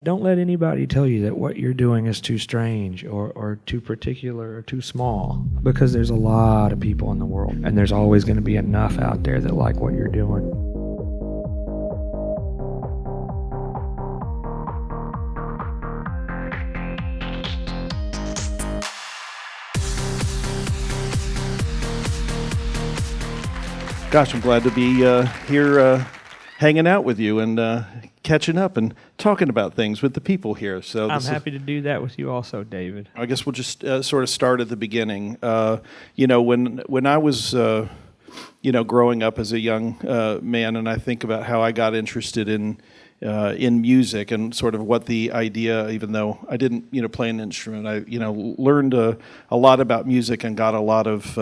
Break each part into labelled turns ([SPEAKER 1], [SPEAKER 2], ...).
[SPEAKER 1] don't let anybody tell you that what you're doing is too strange or too particular or too small, because there's a lot of people in the world, and there's always going to be enough out there that like what you're doing.
[SPEAKER 2] Gosh, I'm glad to be here hanging out with you and catching up and talking about things with the people here. So
[SPEAKER 1] I'm happy to do that with you also, David.
[SPEAKER 2] I guess we'll just sort of start at the beginning. When I was growing up as a young man, and I think about how I got interested in music and sort of what the idea, even though I didn't play an instrument, I learned a lot about music and got a lot of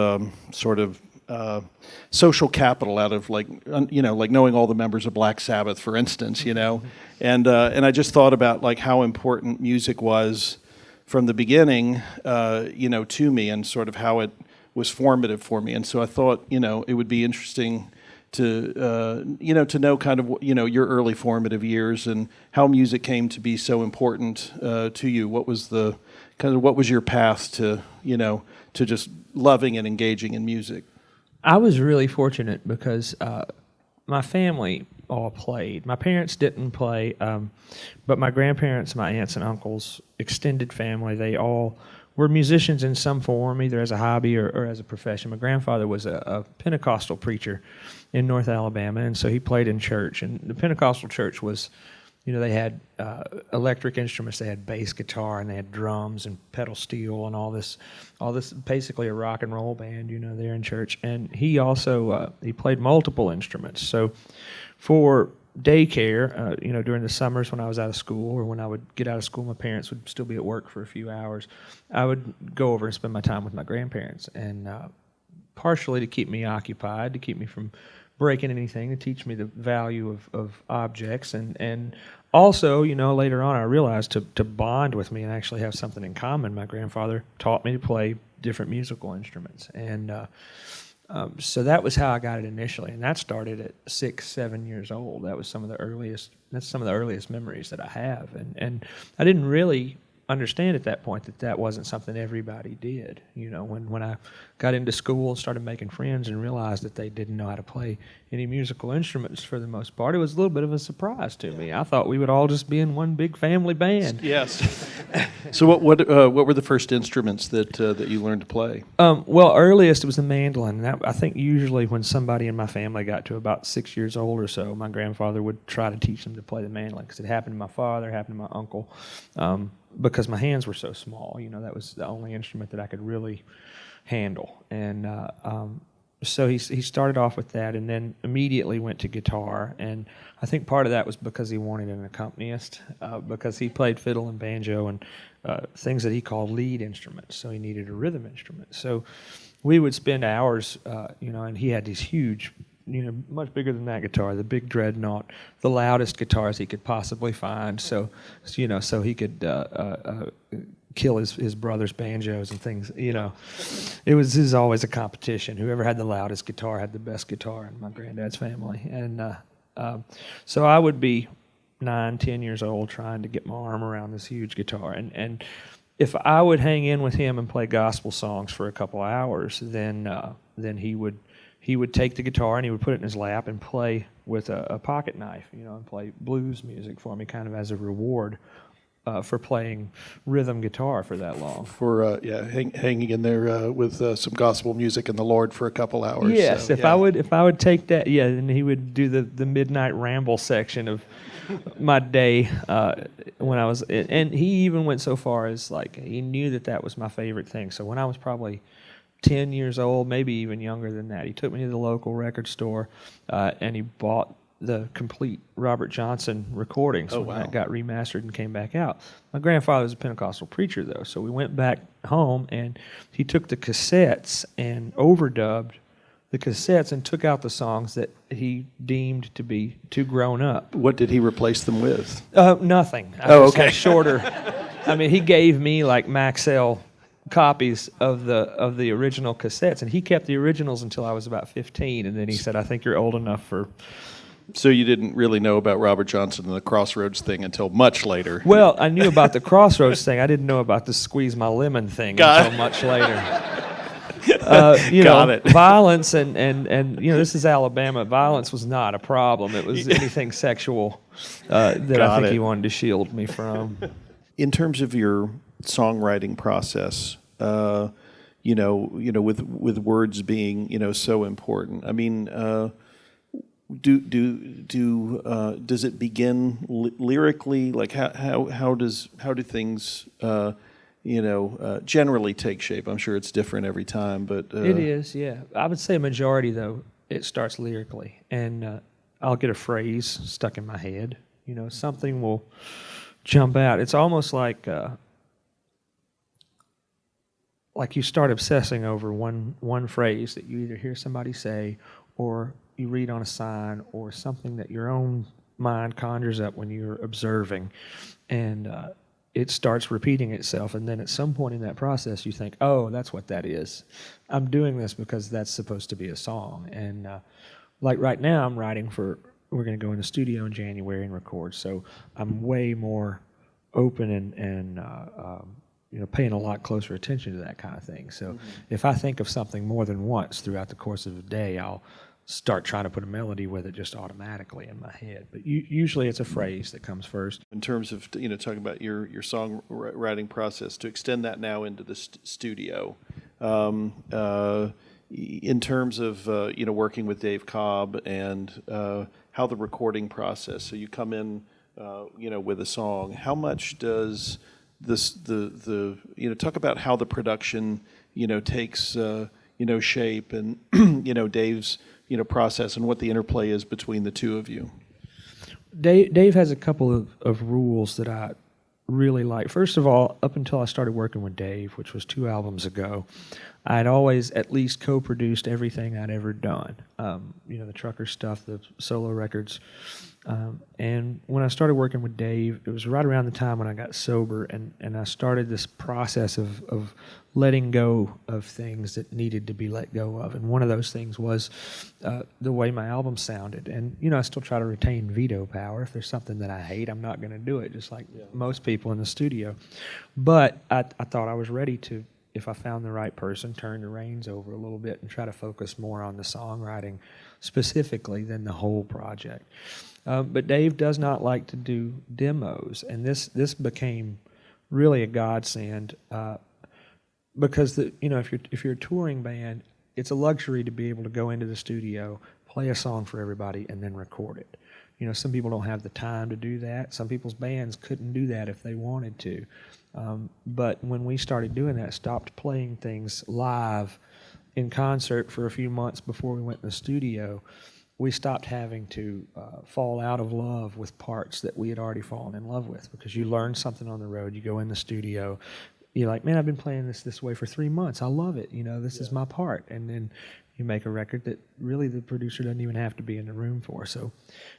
[SPEAKER 2] social capital out of like knowing all the members of Black Sabbath, for instance, and I just thought about like how important music was from the beginning, to me, and sort of how it was formative for me. And so I thought, it would be interesting to know kind of your early formative years and how music came to be so important to you. What was your path to just loving and engaging in music?
[SPEAKER 1] I was really fortunate because my family all played. My parents didn't play, but my grandparents, my aunts and uncles, extended family, they all were musicians in some form, either as a hobby or as a profession. My grandfather was a Pentecostal preacher in North Alabama, and so he played in church. And the Pentecostal church was, they had electric instruments. They had bass guitar, and they had drums and pedal steel and all this, basically a rock and roll band, there in church. And he also, he played multiple instruments. So for daycare, during the summers when I was out of school, or when I would get out of school, my parents would still be at work for a few hours, I would go over and spend my time with my grandparents, and partially to keep me occupied, to keep me from breaking anything, to teach me the value of objects, and also, later on I realized to bond with me and actually have something in common. My grandfather taught me to play different musical instruments, and so that was how I got it initially, and that started at 6-7 years old. That was some of the earliest memories that I have, and I didn't really understand at that point that wasn't something everybody did. When I got into school and started making friends and realized that they didn't know how to play any musical instruments for the most part, it was a little bit of a surprise to me. I thought we would all just be in one big family band.
[SPEAKER 2] Yes. So what were the first instruments that you learned to play?
[SPEAKER 1] Well, earliest it was the mandolin. I think usually when somebody in my family got to about 6 years old or so, my grandfather would try to teach them to play the mandolin, because it happened to my father, it happened to my uncle. Because my hands were so small, that was the only instrument that I could really handle. And so he started off with that, and then immediately went to guitar. And I think part of that was because he wanted an accompanist, because he played fiddle and banjo and things that he called lead instruments. So he needed a rhythm instrument. So we would spend hours, and he had these huge, much bigger than that guitar, the big dreadnought, the loudest guitars he could possibly find. So he could kill his brother's banjos and things. It was always a competition. Whoever had the loudest guitar had the best guitar in my granddad's family. And so I would be 9-10 years old trying to get my arm around this huge guitar. And if I would hang in with him and play gospel songs for a couple hours, then he would take the guitar and he would put it in his lap and play with a pocket knife, and play blues music for me, kind of as a reward for playing rhythm guitar for that long.
[SPEAKER 2] For hanging in there with some gospel music and the Lord for a couple hours.
[SPEAKER 1] Yes,
[SPEAKER 2] so,
[SPEAKER 1] if I would take that, and he would do the midnight ramble section of my day when I was, and he even went so far as he knew that was my favorite thing. So when I was probably 10 years old, maybe even younger than that, he took me to the local record store and he bought the complete Robert Johnson recordings when that got remastered and came back out. My grandfather was a Pentecostal preacher, though, so we went back home and he took the cassettes and overdubbed the cassettes and took out the songs that he deemed to be too grown up.
[SPEAKER 2] What did he replace them with?
[SPEAKER 1] Nothing. Okay. Shorter. I mean, he gave me Maxell copies of the original cassettes, and he kept the originals until I was about 15, and then he said, "I think you're old enough for
[SPEAKER 2] So you didn't really know about Robert Johnson and the Crossroads thing until much later.
[SPEAKER 1] Well, I knew about the Crossroads thing. I didn't know about the squeeze my lemon thing until much later.
[SPEAKER 2] Got it.
[SPEAKER 1] Violence and this is Alabama. Violence was not a problem. It was anything sexual that I think he wanted to shield me from.
[SPEAKER 2] In terms of your songwriting process, with words being so important. I mean, does it begin lyrically? Like how do things generally take shape? I'm sure it's different every time, but
[SPEAKER 1] it is. Yeah, I would say a majority though. It starts lyrically, and I'll get a phrase stuck in my head. Something will jump out. It's almost like you start obsessing over one phrase that you either hear somebody say or you read on a sign or something that your own mind conjures up when you're observing, and it starts repeating itself, and then at some point in that process you think, oh, that's what that is. I'm doing this because that's supposed to be a song. And like right now I'm writing we're going to go in the studio in January and record, so I'm way more open and paying a lot closer attention to that kind of thing. So if I think of something more than once throughout the course of the day, I'll start trying to put a melody with it just automatically in my head. But usually it's a phrase that comes first.
[SPEAKER 2] In terms of talking about your songwriting process, to extend that now into the studio, in terms of working with Dave Cobb and how the recording process. So you come in with a song. How much does talk about how the production takes shape, and Dave's process and what the interplay is between the two of you.
[SPEAKER 1] Dave has a couple of rules that I really like. First of all, up until I started working with Dave, which was 2 albums ago, I'd always at least co-produced everything I'd ever done. The Trucker stuff, the solo records. And when I started working with Dave, it was right around the time when I got sober, and I started this process of letting go of things that needed to be let go of. And one of those things was the way my album sounded. And, I still try to retain veto power. If there's something that I hate, I'm not going to do it, just like most people in the studio. But I thought I was ready to, if I found the right person, turn the reins over a little bit and try to focus more on the songwriting specifically than the whole project. But Dave does not like to do demos, and this became really a godsend because if you're a touring band, it's a luxury to be able to go into the studio, play a song for everybody, and then record it. Some people don't have the time to do that. Some people's bands couldn't do that if they wanted to. But when we started doing that, stopped playing things live in concert for a few months before we went in the studio, we stopped having to fall out of love with parts that we had already fallen in love with, because you learn something on the road, you go in the studio, you're like, man, I've been playing this way for 3 months. I love it. This is my part. And then you make a record that really the producer doesn't even have to be in the room for. So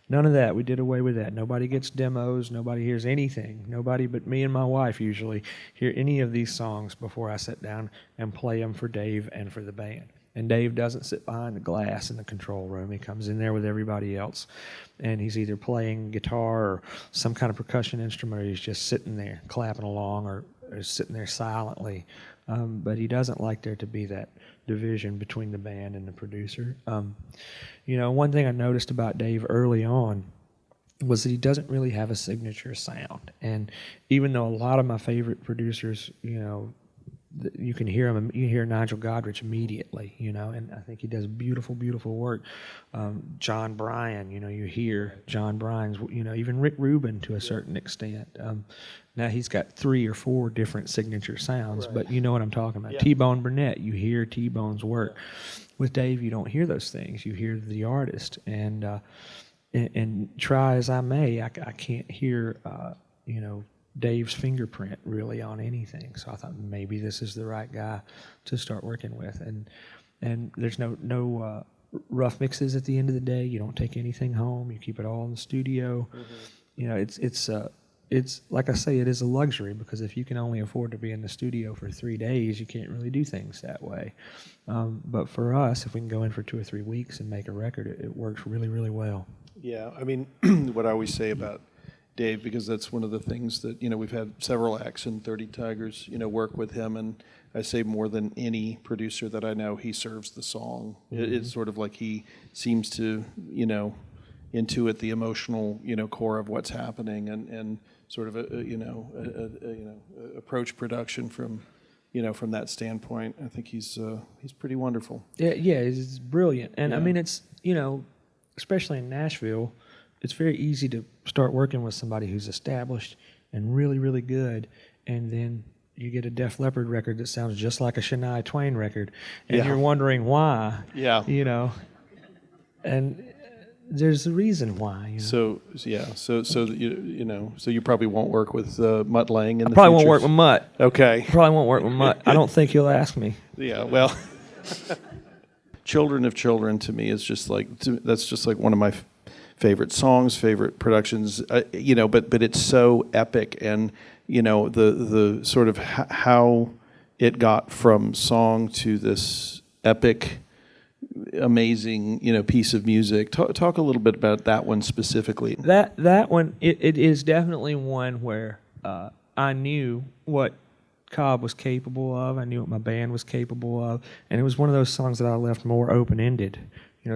[SPEAKER 1] none of that. We did away with that. Nobody gets demos. Nobody hears anything. Nobody but me and my wife usually hear any of these songs before I sit down and play them for Dave and for the band. And Dave doesn't sit behind the glass in the control room. He comes in there with everybody else, and he's either playing guitar or some kind of percussion instrument, or he's just sitting there clapping along or sitting there silently. But he doesn't like there to be that division between the band and the producer. One thing I noticed about Dave early on was that he doesn't really have a signature sound. And even though a lot of my favorite producers, you can hear him. You hear Nigel Godrich immediately, and I think he does beautiful, beautiful work. John Bryan, you hear John Bryan's, even Rick Rubin to a certain extent. Now he's got 3 or 4 different signature sounds, but you know what I'm talking about. Yeah. T-Bone Burnett, you hear T-Bone's work. With Dave, you don't hear those things. You hear the artist, and try as I may, I can't hear, Dave's fingerprint really on anything. So I thought maybe this is the right guy to start working with. And there's no rough mixes at the end of the day. You don't take anything home. You keep it all in the studio. Mm-hmm. it's like I say, it is a luxury, because if you can only afford to be in the studio for 3 days, you can't really do things that way. But for us, if we can go in for 2 or 3 weeks and make a record, it works really, really well.
[SPEAKER 2] Yeah, I mean, what I always say about Dave, because that's one of the things that, we've had several acts in 30 Tigers, work with him, and I say more than any producer that I know, he serves the song. It's sort of like he seems to, intuit the emotional, core of what's happening, and sort of approach production from that standpoint. I think he's pretty wonderful.
[SPEAKER 1] Yeah, it's brilliant. And I mean, it's, especially in Nashville, it's very easy to start working with somebody who's established and really, really good, and then you get a Def Leppard record that sounds just like a Shania Twain record, and you're wondering why.
[SPEAKER 2] Yeah.
[SPEAKER 1] And there's a reason why.
[SPEAKER 2] So you probably won't work with Mutt Lange in the future.
[SPEAKER 1] Probably won't work with Mutt.
[SPEAKER 2] Okay.
[SPEAKER 1] Probably won't work with Mutt. I don't think he'll ask me.
[SPEAKER 2] Yeah. Well, Children of Children to me is just like that's just like one of my favorite songs, favorite productions. But it's so epic, and the sort of how it got from song to this epic, amazing, piece of music. Talk a little bit about that one specifically.
[SPEAKER 1] That one, it is definitely one where I knew what Cobb was capable of. I knew what my band was capable of, and it was one of those songs that I left more open-ended.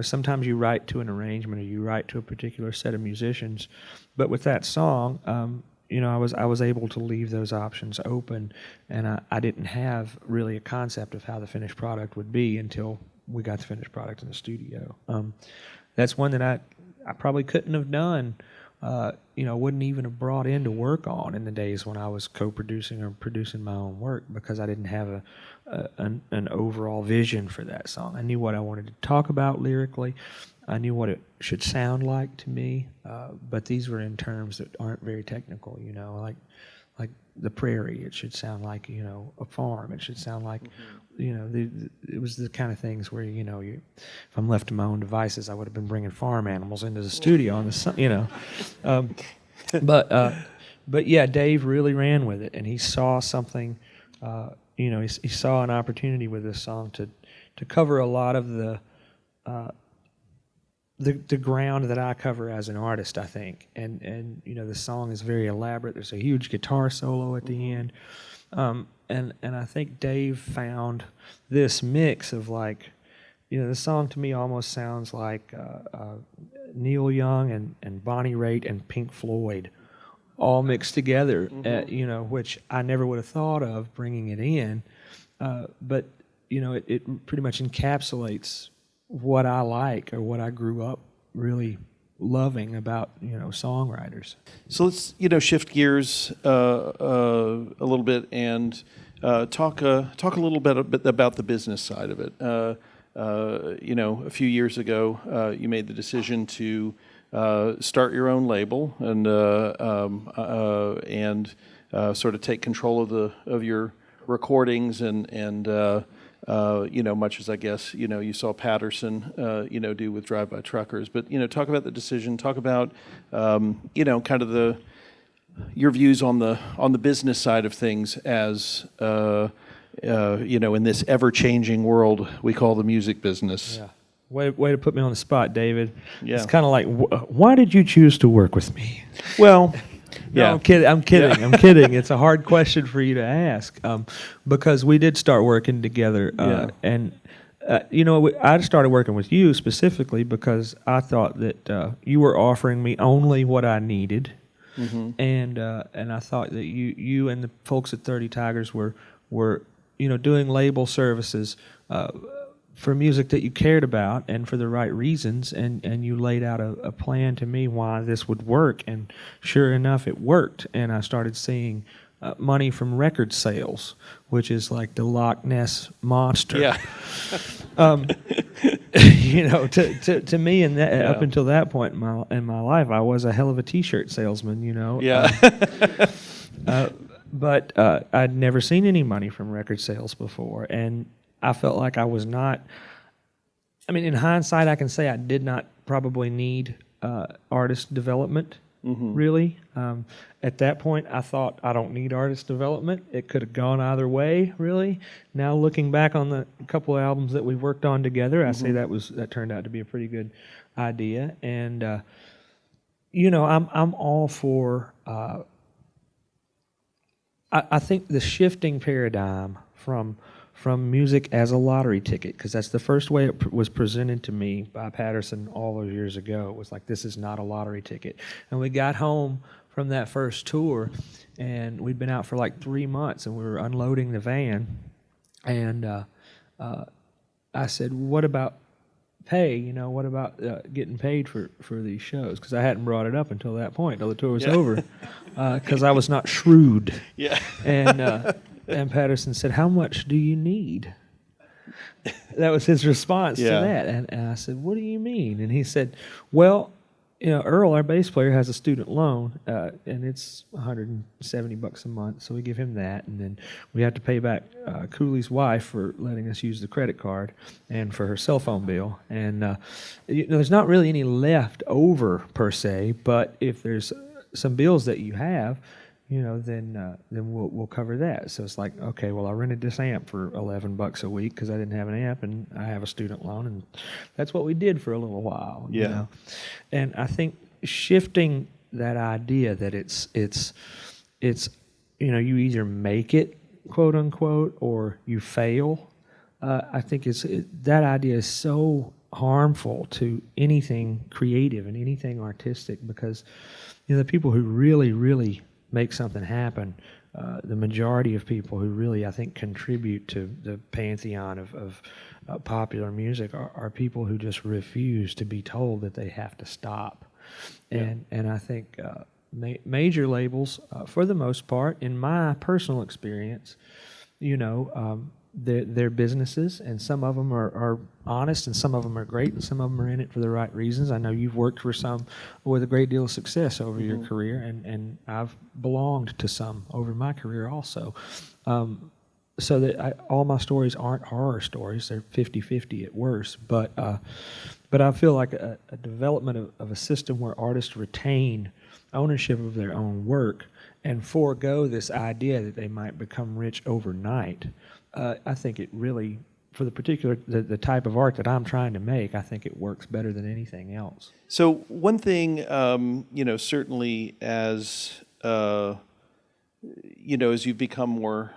[SPEAKER 1] Sometimes you write to an arrangement, or you write to a particular set of musicians, but with that song, I was able to leave those options open, and I didn't have really a concept of how the finished product would be until we got the finished product in the studio. That's one that I probably couldn't have done, wouldn't even have brought in to work on in the days when I was co-producing or producing my own work, because I didn't have an overall vision for that song. I knew what I wanted to talk about lyrically. I knew what it should sound like to me, but these were in terms that aren't very technical, like the prairie. It should sound like, a farm. It should sound like, it was the kind of things where, if I'm left to my own devices, I would have been bringing farm animals into the studio on the, but yeah, Dave really ran with it, and he saw something, he saw an opportunity with this song to cover a lot of the ground that I cover as an artist, I think. And the song is very elaborate. There's a huge guitar solo at the end. And I think Dave found this mix of the song to me almost sounds like Neil Young and Bonnie Raitt and Pink Floyd all mixed together, which I never would have thought of bringing it in. But it pretty much encapsulates what I like, or what I grew up really loving about songwriters. So
[SPEAKER 2] let's shift gears a little bit and talk a little bit about the business side of it. A few years ago, you made the decision to start your own label and sort of take control of your recordings and much as I guess you saw Patterson do with Drive By Truckers. But talk about the decision. Talk about kind of your views on the business side of things as in this ever-changing world we call the music business.
[SPEAKER 1] Yeah. Way to put me on the spot, David.
[SPEAKER 2] Yeah.
[SPEAKER 1] It's kind of like, why did you choose to work with me?
[SPEAKER 2] Well,
[SPEAKER 1] no,
[SPEAKER 2] yeah.
[SPEAKER 1] I'm kidding. Yeah. I'm kidding. It's a hard question for you to ask, because we did start working together, and I started working with you specifically because I thought that you were offering me only what I needed, and I thought that you and the folks at 30 Tigers were doing label services for music that you cared about and for the right reasons, and you laid out a plan to me why this would work, and sure enough, it worked, and I started seeing money from record sales, which is like the Loch Ness monster.
[SPEAKER 2] Yeah.
[SPEAKER 1] To me, up until that point in my life, I was a hell of a T-shirt salesman.
[SPEAKER 2] Yeah.
[SPEAKER 1] But I'd never seen any money from record sales before, and I felt like I was not. I mean, in hindsight, I can say I did not probably need artist development really. At that point, I thought, I don't need artist development. It could have gone either way, really. Now, looking back on the couple of albums that we've worked on together, I say that turned out to be a pretty good idea. And I'm all for. I think the shifting paradigm from music as a lottery ticket, because that's the first way it was presented to me by Patterson all those years ago. It was like, this is not a lottery ticket. And we got home from that first tour, and we'd been out for like 3 months, and we were unloading the van, and I said, what about pay? What about getting paid for these shows? Because I hadn't brought it up until that point, until the tour was over, because I was not shrewd.
[SPEAKER 2] Yeah.
[SPEAKER 1] And Patterson said, how much do you need? That was his response to that. And I said, what do you mean? And he said, well, Earl, our bass player, has a student loan, and it's $170 a month, so we give him that, and then we have to pay back Cooley's wife for letting us use the credit card and for her cell phone bill. And there's not really any left over, per se, but if there's some bills that you have, then we'll cover that. So it's like, okay, well, I rented this amp for $11 a week because I didn't have an amp and I have a student loan, and that's what we did for a little while.
[SPEAKER 2] Yeah.
[SPEAKER 1] And I think shifting that idea that it's you either make it, quote unquote, or you fail. I think that idea is so harmful to anything creative and anything artistic, because the people who really make something happen, the majority of people who really, I think, contribute to the pantheon of popular music are people who just refuse to be told that they have to stop. And I think major labels, for the most part, in my personal experience, they're businesses, and some of them are honest, and some of them are great, and some of them are in it for the right reasons. I know you've worked for some with a great deal of success over your career, and I've belonged to some over my career also. So that all my stories aren't horror stories. They're 50-50 at worst. But I feel like a development of a system where artists retain ownership of their own work and forego this idea that they might become rich overnight. I think it really, for the type of art that I'm trying to make, I think it works better than anything else.
[SPEAKER 2] So one thing, certainly as as you've become more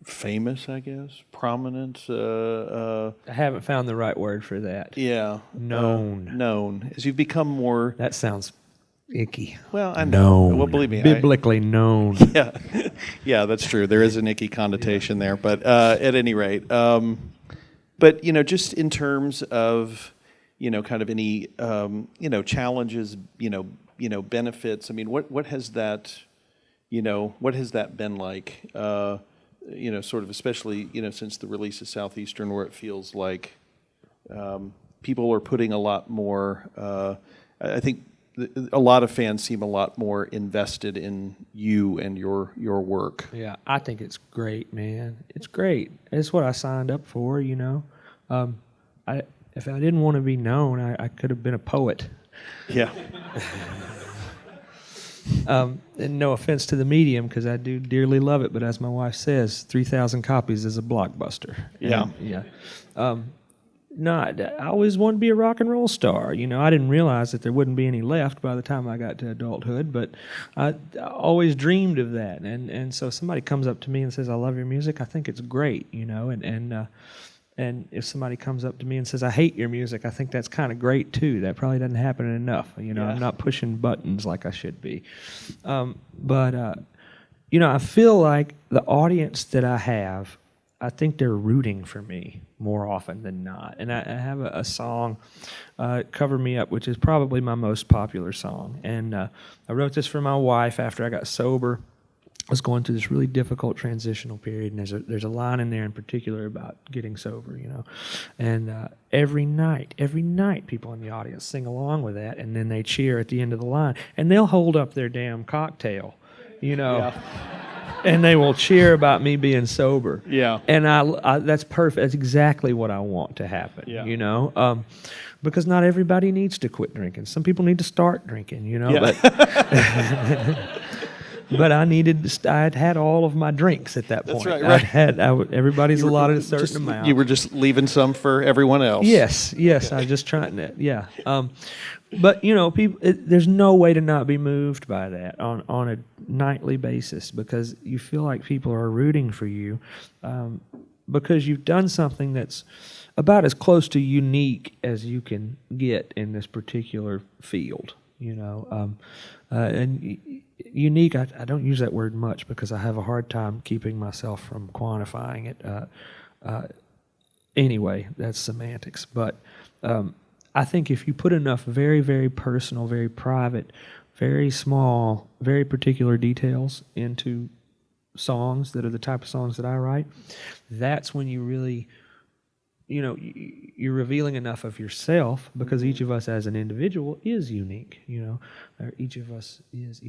[SPEAKER 2] famous, I guess, prominent.
[SPEAKER 1] I haven't found the right word for that.
[SPEAKER 2] Yeah.
[SPEAKER 1] Known.
[SPEAKER 2] As you've become more.
[SPEAKER 1] That sounds icky.
[SPEAKER 2] Well, I know.
[SPEAKER 1] Known.
[SPEAKER 2] Well, believe me.
[SPEAKER 1] Biblically known.
[SPEAKER 2] Yeah. Yeah, that's true. There is an icky connotation there. But at any rate, but, just in terms of, kind of any, challenges, benefits, I mean, what has that, what has that been like? Sort of especially, since the release of Southeastern, where it feels like people are putting a lot more, I think a lot of fans seem a lot more invested in you and your work.
[SPEAKER 1] Yeah, I think it's great, man. It's great. It's what I signed up for, If I didn't want to be known, I could have been a poet.
[SPEAKER 2] Yeah.
[SPEAKER 1] And no offense to the medium, because I do dearly love it, but as my wife says, 3,000 copies is a blockbuster.
[SPEAKER 2] Yeah.
[SPEAKER 1] No, I always wanted to be a rock and roll star. I didn't realize that there wouldn't be any left by the time I got to adulthood, but I always dreamed of that. And so if somebody comes up to me and says, I love your music, I think it's great, and if somebody comes up to me and says, I hate your music, I think that's kind of great too. That probably doesn't happen enough. I'm not pushing buttons like I should be. But I feel like the audience that I have, I think they're rooting for me more often than not. And I have a song, Cover Me Up, which is probably my most popular song. And I wrote this for my wife after I got sober. I was going through this really difficult transitional period, and there's a line in there in particular about getting sober, And every night, people in the audience sing along with that, and then they cheer at the end of the line. And they'll hold up their damn cocktail,
[SPEAKER 2] Yeah.
[SPEAKER 1] and they will cheer about me being sober.
[SPEAKER 2] Yeah.
[SPEAKER 1] And I that's perfect. That's exactly what I want to happen.
[SPEAKER 2] Yeah.
[SPEAKER 1] You know, because not everybody needs to quit drinking. Some people need to start drinking. You know,
[SPEAKER 2] Yeah.
[SPEAKER 1] but I had had all of my drinks at that point.
[SPEAKER 2] That's right.
[SPEAKER 1] Everybody's allotted a certain amount.
[SPEAKER 2] You were just leaving some for everyone else.
[SPEAKER 1] Yes. I was just trying to, yeah. But you know, people, there's no way to not be moved by that on a nightly basis, because you feel like people are rooting for you, because you've done something that's about as close to unique as you can get in this particular field. You know, and unique, I don't use that word much because I have a hard time keeping myself from quantifying it. Anyway, that's semantics. But I think if you put enough very, very personal, very private, very small, very particular details into songs that are the type of songs that I write, that's when you really, you know, you're revealing enough of yourself, because each of us as an individual is unique, you know. Each of us is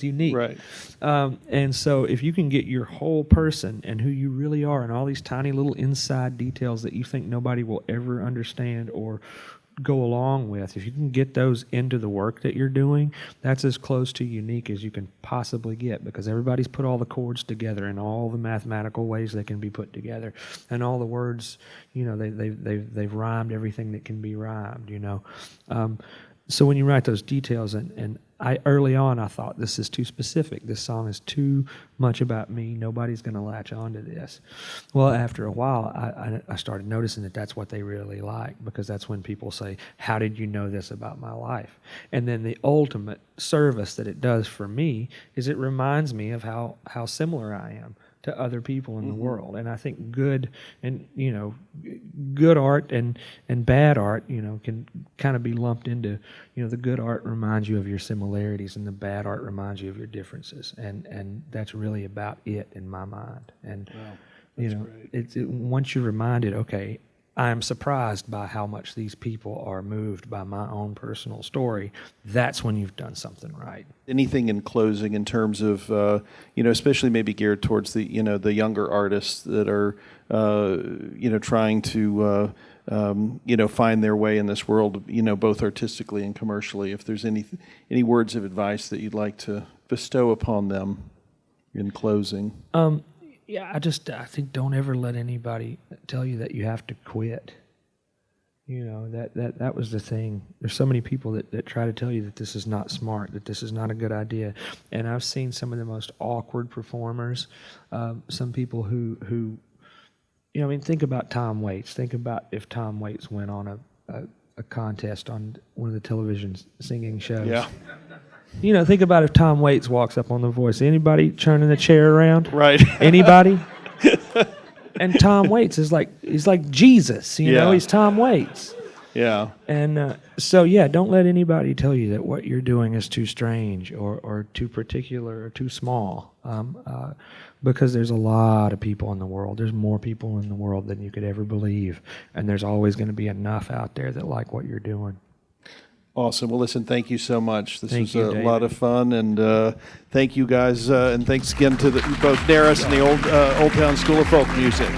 [SPEAKER 1] unique.
[SPEAKER 2] Right.
[SPEAKER 1] And so if you can get your whole person and who you really are and all these tiny little inside details that you think nobody will ever understand or go along with, if you can get those into the work that you're doing, that's as close to unique as you can possibly get, because everybody's put all the chords together in all the mathematical ways they can be put together, and all the words, you know, they've rhymed everything that can be rhymed, you know. So when you write those details, and early on I thought, this is too specific. This song is too much about me. Nobody's going to latch on to this. Well, after a while, I started noticing that that's what they really like, because that's when people say, how did you know this about my life? And then the ultimate service that it does for me is it reminds me of how similar I am to other people in the world. And I think good art and bad art, you know, can kind of be lumped into, you know, the good art reminds you of your similarities and the bad art reminds you of your differences. And that's really about it in my mind. And,
[SPEAKER 2] Wow,
[SPEAKER 1] you know, once you're reminded, okay, I am surprised by how much these people are moved by my own personal story, that's when you've done something right.
[SPEAKER 2] Anything in closing in terms of, you know, especially maybe geared towards the, you know, the younger artists that are, you know, trying to, you know, find their way in this world, you know, both artistically and commercially. If there's any words of advice that you'd like to bestow upon them in closing.
[SPEAKER 1] Yeah, I think don't ever let anybody tell you that you have to quit. You know, that was the thing. There's so many people that try to tell you that this is not smart, that this is not a good idea. And I've seen some of the most awkward performers, some people who you know, I mean, think about Tom Waits. Think about if Tom Waits went on a contest on one of the television singing shows.
[SPEAKER 2] Yeah.
[SPEAKER 1] You know, think about if Tom Waits walks up on The Voice. Anybody turning the chair around?
[SPEAKER 2] Right.
[SPEAKER 1] Anybody? And Tom Waits is he's like Jesus, you know, he's Tom Waits.
[SPEAKER 2] Yeah.
[SPEAKER 1] And so, yeah, don't let anybody tell you that what you're doing is too strange or too particular or too small, because there's a lot of people in the world. There's more people in the world than you could ever believe, and there's always going to be enough out there that like what you're doing.
[SPEAKER 2] Awesome. Well, listen, thank you so much. This was a
[SPEAKER 1] David.
[SPEAKER 2] lot of fun, and thank you guys, and thanks again to both Darris and the Old Town School of Folk Music.